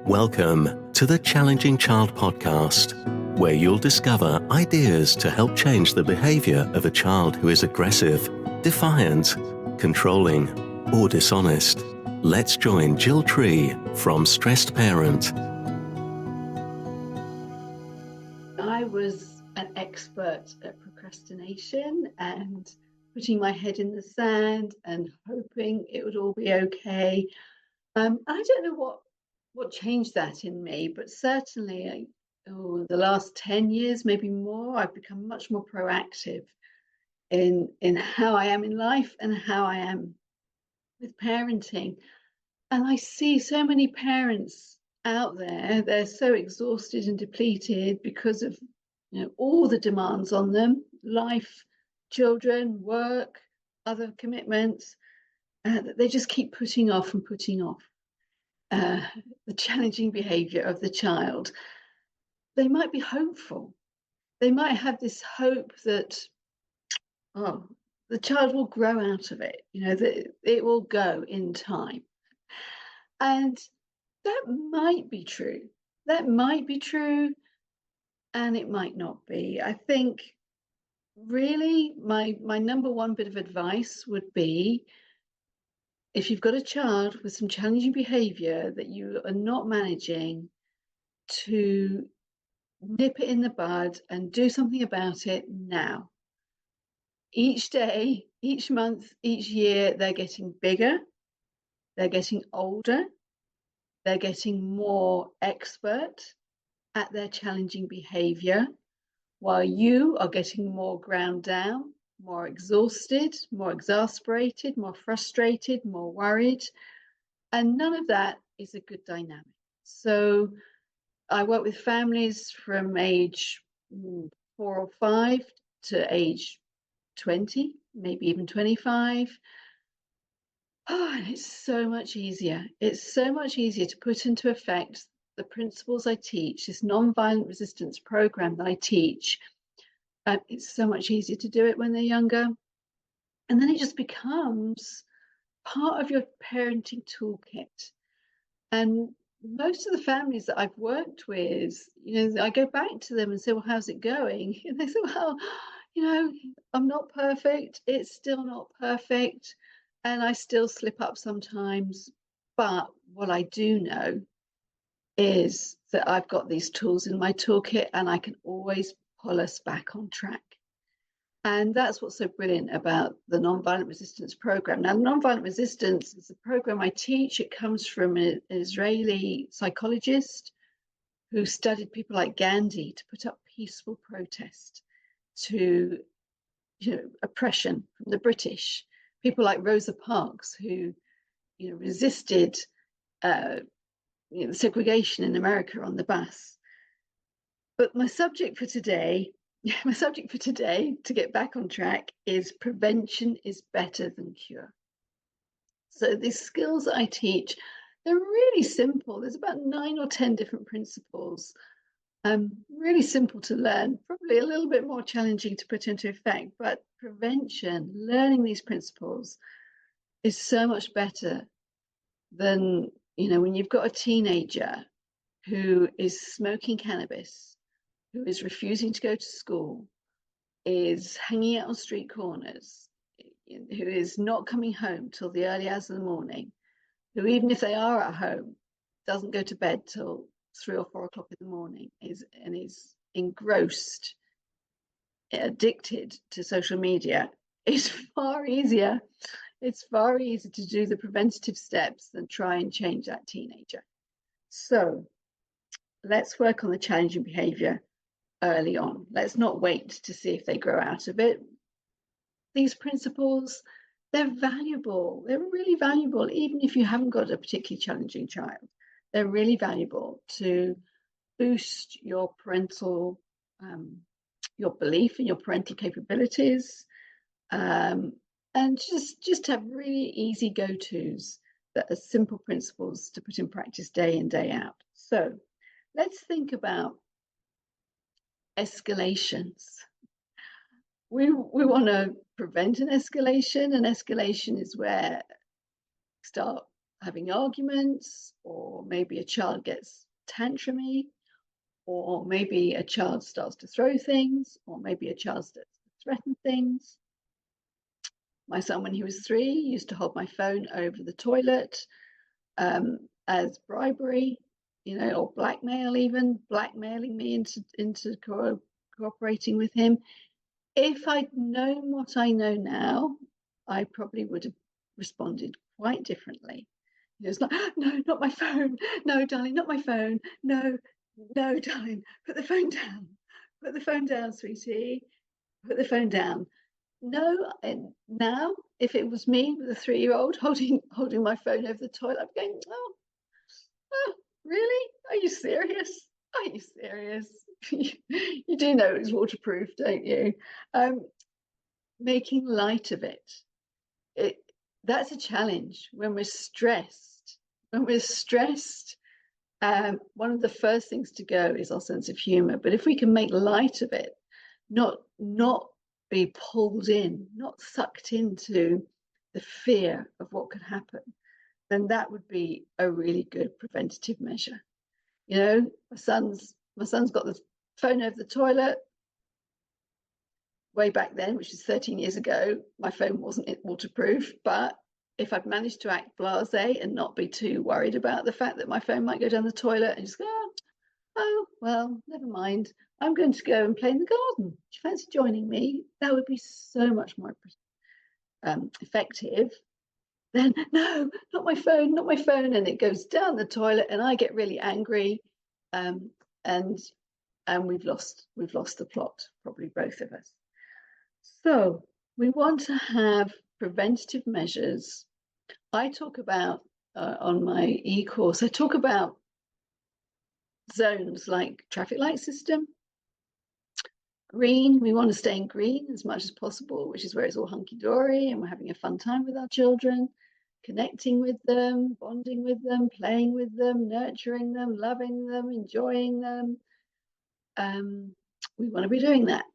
Welcome to the Challenging Child podcast, where you'll discover ideas to help change the behaviour of a child who is aggressive, defiant, controlling, or dishonest. Let's join Jill Tree from Stressed Parent. I was an expert at procrastination and putting my head in the sand and hoping it would all be okay. I don't know what changed that in me, but certainly the last 10 years, maybe more, I've become much more proactive in how I am in life and how I am with parenting. And I see so many parents out there, they're so exhausted and depleted because of all the demands on them, life, children, work, other commitments, that they just keep putting off and putting off the challenging behavior of the child. They might be hopeful. They might have this hope that, the child will grow out of it, that it will go in time. And that might be true. That might be true, and it might not be. I think really my number one bit of advice would be, if you've got a child with some challenging behavior that you are not managing, to nip it in the bud and do something about it now. Each day, each month, each year, they're getting bigger, they're getting older, they're getting more expert at their challenging behavior, while you are getting more ground down, more exhausted, more exasperated, more frustrated, more worried. And none of that is a good dynamic. So I work with families from age 4 or 5 to age 20, maybe even 25. And it's so much easier. It's so much easier to put into effect the principles I teach, this nonviolent resistance program that I teach. It's so much easier to do it when they're younger. And then it just becomes part of your parenting toolkit. And most of the families that I've worked with, I go back to them and say, well, how's it going? And they say, well, I'm not perfect. It's still not perfect. And I still slip up sometimes. But what I do know is that I've got these tools in my toolkit and I can always pull us back on track. And that's what's so brilliant about the Nonviolent Resistance Program. Now, Nonviolent Resistance is a program I teach. It comes from an Israeli psychologist who studied people like Gandhi to put up peaceful protest to oppression from the British. People like Rosa Parks, who resisted segregation in America on the bus. But my subject for today, to get back on track, is prevention is better than cure. So these skills that I teach, they're really simple. There's about 9 or 10 different principles. Really simple to learn, probably a little bit more challenging to put into effect, but prevention, learning these principles, is so much better than, when you've got a teenager who is smoking cannabis, who is refusing to go to school, is hanging out on street corners, who is not coming home till the early hours of the morning, who, even if they are at home, doesn't go to bed till 3 or 4 o'clock in the morning, is engrossed, addicted to social media. It's far easier to do the preventative steps than try and change that teenager. So let's work on the challenging behavior early on. Let's not wait to see if they grow out of it. These principles, they're valuable. They're really valuable, even if you haven't got a particularly challenging child. They're really valuable to boost your parental, your belief in your parental capabilities, and just have really easy go-tos that are simple principles to put in practice day in, day out. So let's think about escalations. We want to prevent an escalation. An escalation is where start having arguments, or maybe a child gets tantrumy, or maybe a child starts to throw things, or maybe a child starts to threaten things. My son, when he was 3, used to hold my phone over the toilet as bribery, or blackmail, even blackmailing me into cooperating with him. If I'd known what I know now, I probably would have responded quite differently. It's like, no, not my phone. No, darling, not my phone. No, no, darling, put the phone down. Put the phone down, sweetie. Put the phone down. No, and now if it was me with a 3-year-old holding my phone over the toilet, I'm going, oh, really? Are you serious? Are you serious? You do know it's waterproof, don't you? Making light of it, that's a challenge when we're stressed. When we're stressed, one of the first things to go is our sense of humor. But if we can make light of it, not be pulled in, not sucked into the fear of what could happen, then that would be a really good preventative measure. My son's got the phone over the toilet. Way back then, which is 13 years ago, my phone wasn't waterproof, but if I'd managed to act blasé and not be too worried about the fact that my phone might go down the toilet and just go, oh, well, never mind. I'm going to go and play in the garden. Do you fancy joining me? That would be so much more effective than, no, not my phone, not my phone. And it goes down the toilet and I get really angry. And we've lost the plot, probably both of us. So we want to have preventative measures. I talk about, on my e-course, I talk about zones like traffic light system. Green, we want to stay in green as much as possible, which is where it's all hunky-dory and we're having a fun time with our children, connecting with them, bonding with them, playing with them, nurturing them, loving them, enjoying them. We want to be doing that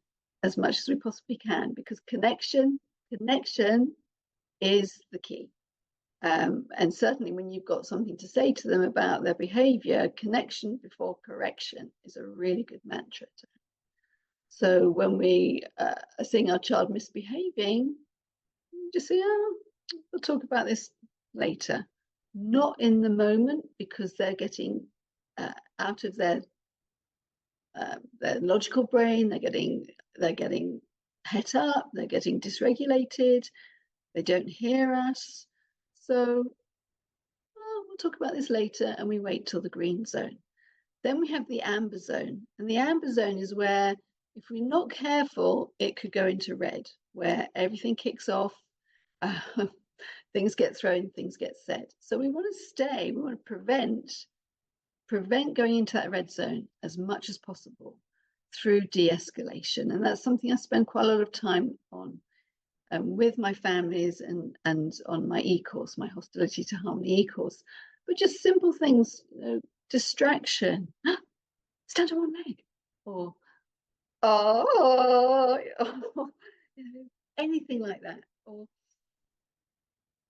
as much as we possibly can, because connection is the key. And certainly when you've got something to say to them about their behavior, connection before correction is a really good mantra to have. So when we are seeing our child misbehaving, just say, oh, we'll talk about this later. Not in the moment, because they're getting out of their logical brain, they're getting het up, they're getting dysregulated, they don't hear us. So we'll talk about this later, and we wait till the green zone. Then we have the amber zone, and the amber zone is where, if we're not careful, it could go into red, where everything kicks off, things get thrown, things get said. So we want to prevent going into that red zone as much as possible through de-escalation. And that's something I spend quite a lot of time on with my families and on my e-course, my Hostility to Harmony e-course. But just simple things, distraction, stand on one leg, or anything like that. Or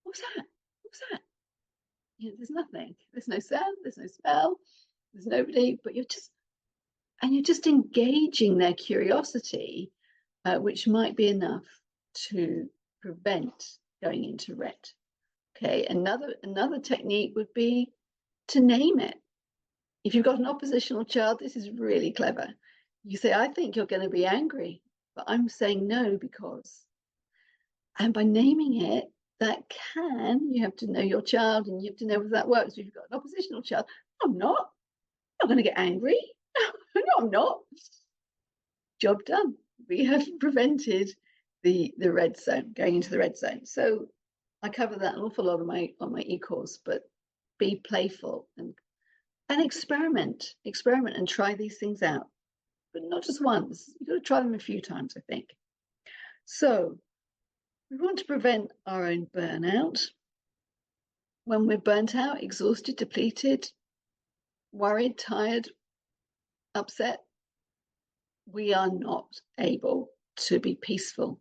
what's that? There's nothing. There's no sound. There's no smell. There's nobody. But you're just engaging their curiosity, which might be enough to prevent going into red. Okay. Another technique would be to name it. If you've got an oppositional child, this is really clever. You say, I think you're going to be angry, but I'm saying no because. And by naming it, you have to know your child and you have to know if that works. If you've got an oppositional child, I'm not going to get angry. No, I'm not. Job done. We have prevented the red zone, going into the red zone. So I cover that an awful lot on my e-course, but be playful and experiment and try these things out, but not just once. You've got to try them a few times, I think. So we want to prevent our own burnout. When we're burnt out, exhausted, depleted, worried, tired, upset, we are not able to be peaceful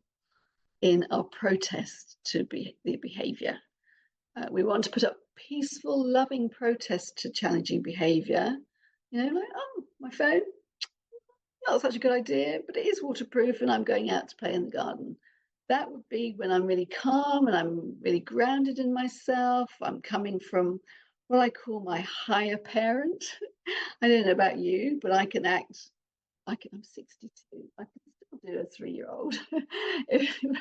in our protest to the behavior. We want to put up peaceful, loving protest to challenging behaviour. Like, oh, my phone, not such a good idea, but it is waterproof and I'm going out to play in the garden. That would be when I'm really calm and I'm really grounded in myself. I'm coming from what I call my higher parent. I don't know about you, but I can act like I'm 62. I can still do a 3-year-old.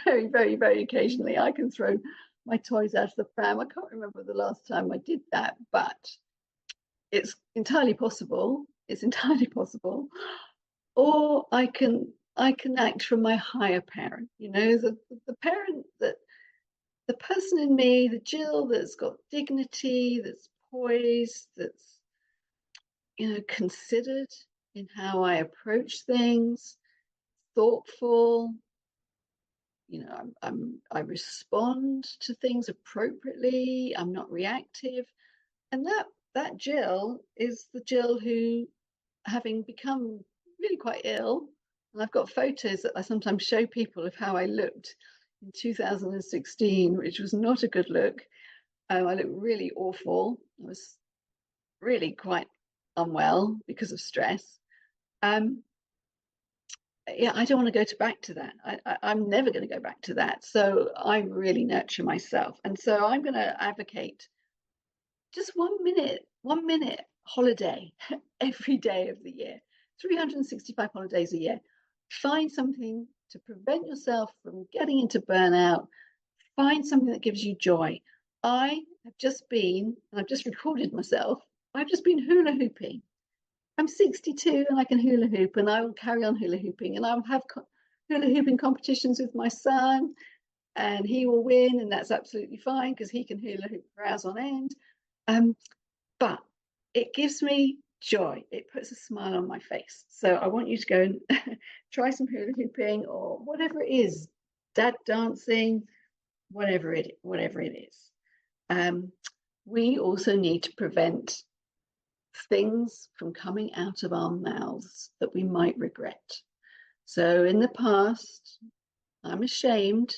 Very, very, very occasionally, I can throw my toys out of the pram. I can't remember the last time I did that, but it's entirely possible. It's entirely possible. Or I can act from my higher parent. The parent that the person in me, the Jill that's got dignity, that's poised, that's considered in how I approach things, thoughtful. I respond to things appropriately. I'm not reactive, and that Jill is the Jill who, having become really quite ill, and I've got photos that I sometimes show people of how I looked in 2016, which was not a good look. I looked really awful. I was really quite unwell because of stress. Yeah, I don't want to go back to that. I'm never going to go back to that. So I really nurture myself. And so I'm going to advocate just 1 minute holiday every day of the year, 365 holidays a year. Find something to prevent yourself from getting into burnout. Find something that gives you joy. I have just been, and I've just recorded myself, I've just been hula hooping. I'm 62 and I can hula hoop, and I will carry on hula hooping, and I'll have hula hooping competitions with my son, and he will win, and that's absolutely fine because he can hula hoop for hours on end. But it gives me joy. It puts a smile on my face. So I want you to go and try some hula hooping or whatever it is, dad dancing, whatever it is. We also need to prevent things from coming out of our mouths that we might regret. So in the past, I'm ashamed.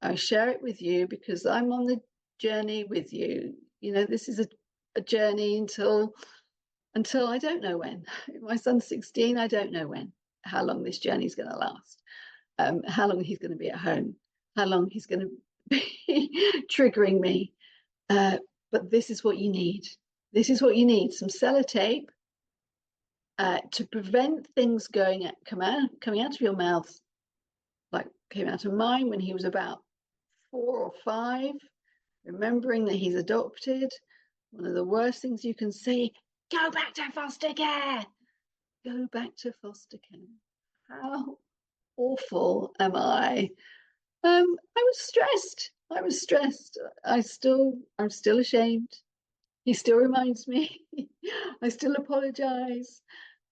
I share it with you because I'm on the journey with you. This is a journey until I don't know when. My son's 16, I don't know how long this journey is going to last, how long he's going to be at home, how long he's going to be triggering me. But this is what you need. This is what you need, some sellotape to prevent things coming out of your mouth, like came out of mine when he was about 4 or 5, remembering that he's adopted. One of the worst things you can say, go back to foster care. Go back to foster care. How awful am I? I was stressed. I'm still ashamed. He still reminds me. I still apologize.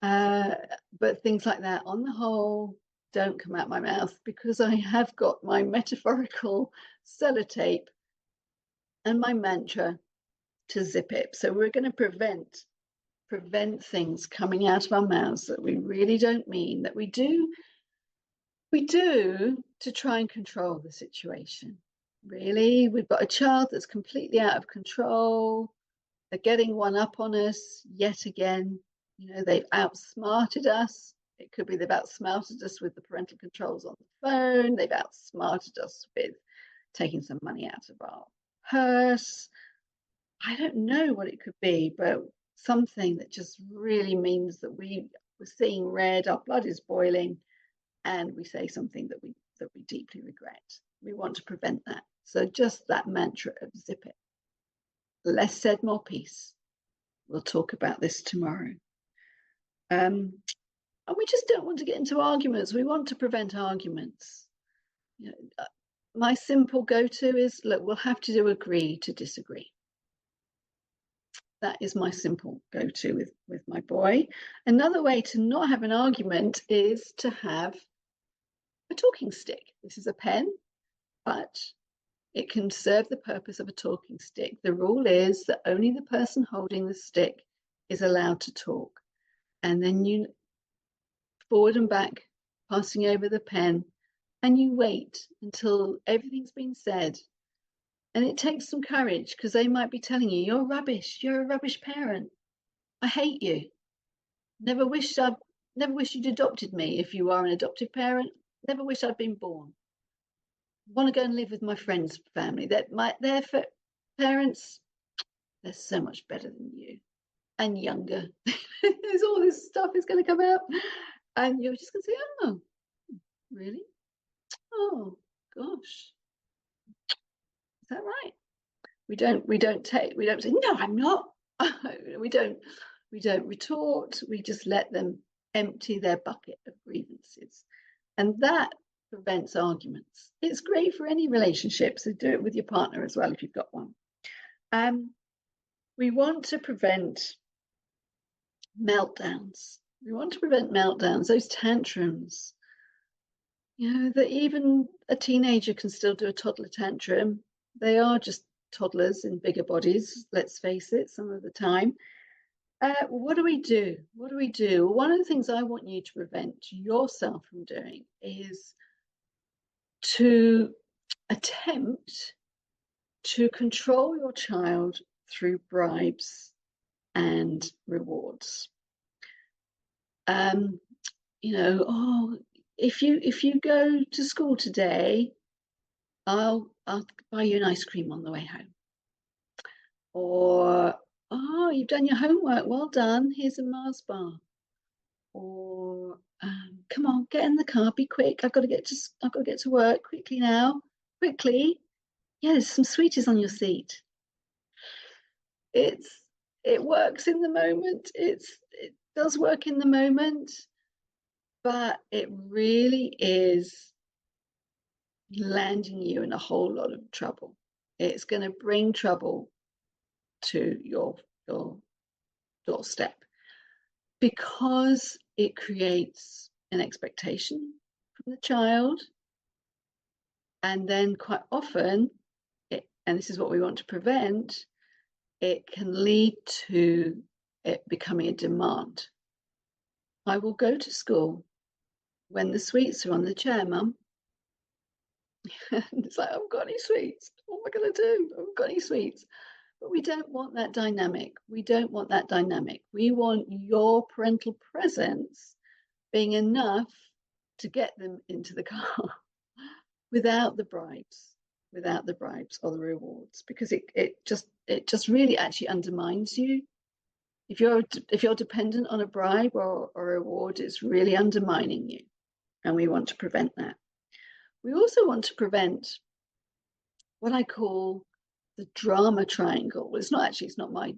But things like that, on the whole, don't come out my mouth because I have got my metaphorical sellotape and my mantra to zip it. So we're going to prevent things coming out of our mouths that we really don't mean, that we do to try and control the situation. Really, we've got a child that's completely out of control. They're getting one up on us yet again. They've outsmarted us. It could be they've outsmarted us with the parental controls on the phone. They've outsmarted us with taking some money out of our purse. I don't know what it could be, but something that just really means that we're seeing red, our blood is boiling, and we say something that we deeply regret. We want to prevent that. So just that mantra of zip it. Less said, more peace. We'll talk about this tomorrow. And we just don't want to get into arguments. We want to prevent arguments. My simple go-to is, look, we'll have to agree to disagree. That is my simple go-to with my boy. Another way to not have an argument is to have a talking stick. This is a pen, but it can serve the purpose of a talking stick. The rule is that only the person holding the stick is allowed to talk. And then you forward and back, passing over the pen, and you wait until everything's been said. And it takes some courage, because they might be telling you, you're rubbish, you're a rubbish parent, I hate you, never wish you'd adopted me. If you are an adoptive parent, never wish I'd been born. Want to go and live with my friend's family. Their parents, they're so much better than you and younger. There's all this stuff is going to come out, and you're just going to say, "Oh, really? Oh, gosh, is that right?" We don't say, "No, I'm not." we don't retort. We just let them empty their bucket of grievances, and that prevents arguments. It's great for any relationship, so do it with your partner as well if you've got one. We want to prevent meltdowns. We want to prevent meltdowns, those tantrums. That even a teenager can still do a toddler tantrum. They are just toddlers in bigger bodies, let's face it, some of the time. What do we do? What do we do? One of the things I want you to prevent yourself from doing is to attempt to control your child through bribes and rewards. If you go to school today, I'll buy you an ice cream on the way home. Or, oh, you've done your homework, well done, here's a Mars bar. Or, come on, get in the car, be quick, I've got to get to work quickly now, quickly. Yeah, there's some sweeties on your seat. It works in the moment. It does work in the moment, but it really is landing you in a whole lot of trouble. It's going to bring trouble to your doorstep, because it creates an expectation from the child, and then quite often, and this is what we want to prevent, it can lead to it becoming a demand. I will go to school when the sweets are on the chair, Mum. And it's like, I haven't got any sweets. What am I going to do? I haven't got any sweets. But we don't want that dynamic. We don't want that dynamic. We want your parental presence being enough to get them into the car without the bribes or the rewards, because it just really actually undermines you. If you're dependent on a bribe or a reward, it's really undermining you, and we want to prevent that. We also want to prevent what I call the drama triangle. Well, it's not my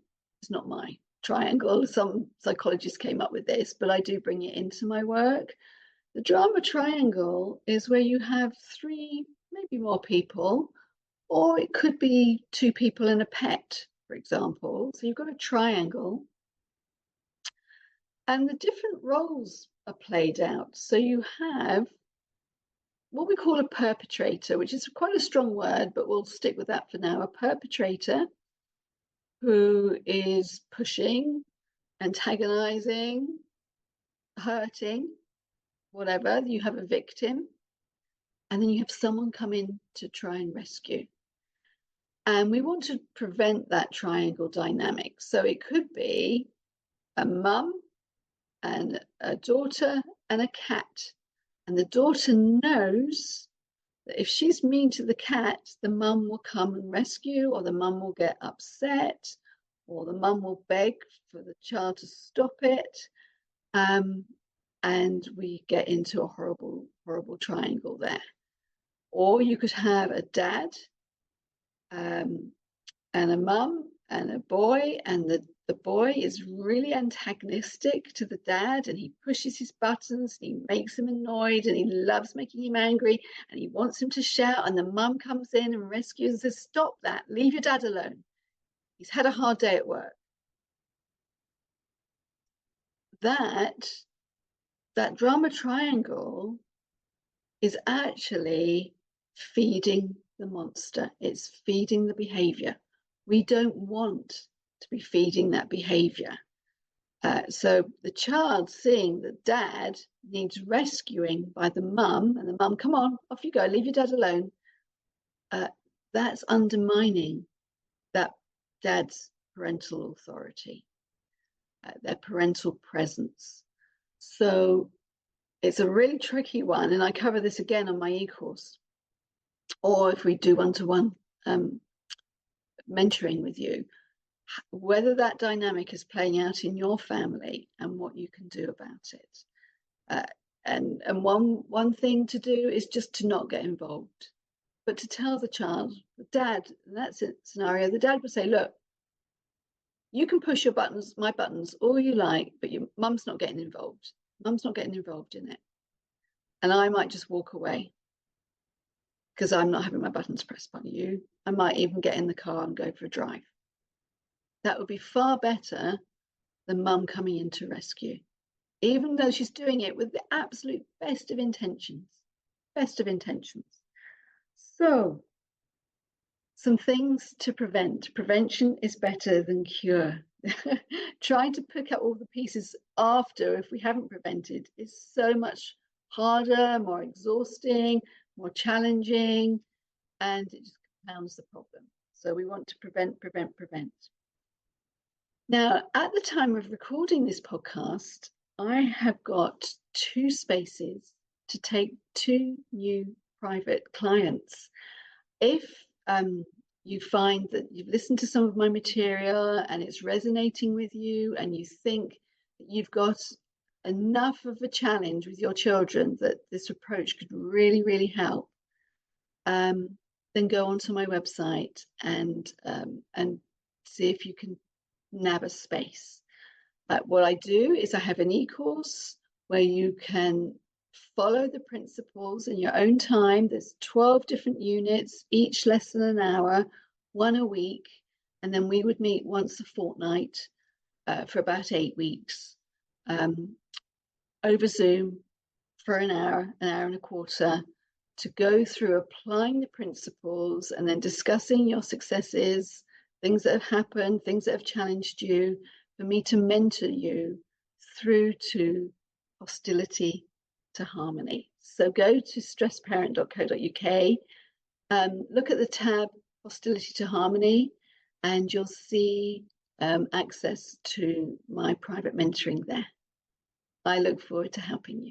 triangle. Some psychologists came up with this, but I do bring it into my work. The drama triangle is where you have 3, maybe more people, or it could be 2 people and a pet, for example. So you've got a triangle, and the different roles are played out. So you have what we call a perpetrator, which is quite a strong word, but we'll stick with that for now. A perpetrator who is pushing, antagonizing, hurting, whatever. You have a victim, and then you have someone come in to try and rescue. And we want to prevent that triangle dynamic. So it could be a mum and a daughter and a cat. And the daughter knows that if she's mean to the cat, the mum will come and rescue, or the mum will get upset, or the mum will beg for the child to stop it. And we get into a horrible, horrible triangle there. Or you could have a dad and a mum and a boy, and the boy is really antagonistic to the dad, and he pushes his buttons, and he makes him annoyed, and he loves making him angry, and he wants him to shout, and the mum comes in and rescues and says, stop that, leave your dad alone. He's had a hard day at work. That drama triangle is actually feeding the monster. It's feeding the behavior. We don't want to be feeding that behavior. So the child seeing that dad needs rescuing by the mum, and the mum, come on, off you go, leave your dad alone. that's undermining that dad's parental authority, their parental presence. So it's a really tricky one, and I cover this again on my e-course, or if we do one-to-one mentoring with you, whether that dynamic is playing out in your family and what you can do about it. And one thing to do is just to not get involved, but to tell the child, the dad, in that scenario, the dad would say, look, you can push your buttons, my buttons, all you like, but your mum's not getting involved. Mum's not getting involved in it. And I might just walk away because I'm not having my buttons pressed by you. I might even get in the car and go for a drive. That would be far better than mum coming in to rescue, even though she's doing it with the absolute best of intentions. Best of intentions. So, some things to prevent. Prevention is better than cure. Trying to pick up all the pieces after, if we haven't prevented, is so much harder, more exhausting, more challenging, and it just compounds the problem. So we want to prevent, prevent, prevent. Now, at the time of recording this podcast, I have got 2 spaces to take 2 new private clients. If you find that you've listened to some of my material and it's resonating with you, and you think that you've got enough of a challenge with your children that this approach could really, really help, then go onto my website and see if you can nab a space. What I do is I have an e-course where you can follow the principles in your own time. There's 12 different units, each less than an hour, 1 a week, and then we would meet once a fortnight for about 8 weeks over Zoom for an hour and a quarter, to go through applying the principles and then discussing your successes, things that have happened, things that have challenged you, for me to mentor you through to hostility to harmony. So go to stressparent.co.uk, look at the tab Hostility to Harmony, and you'll see access to my private mentoring there. I look forward to helping you.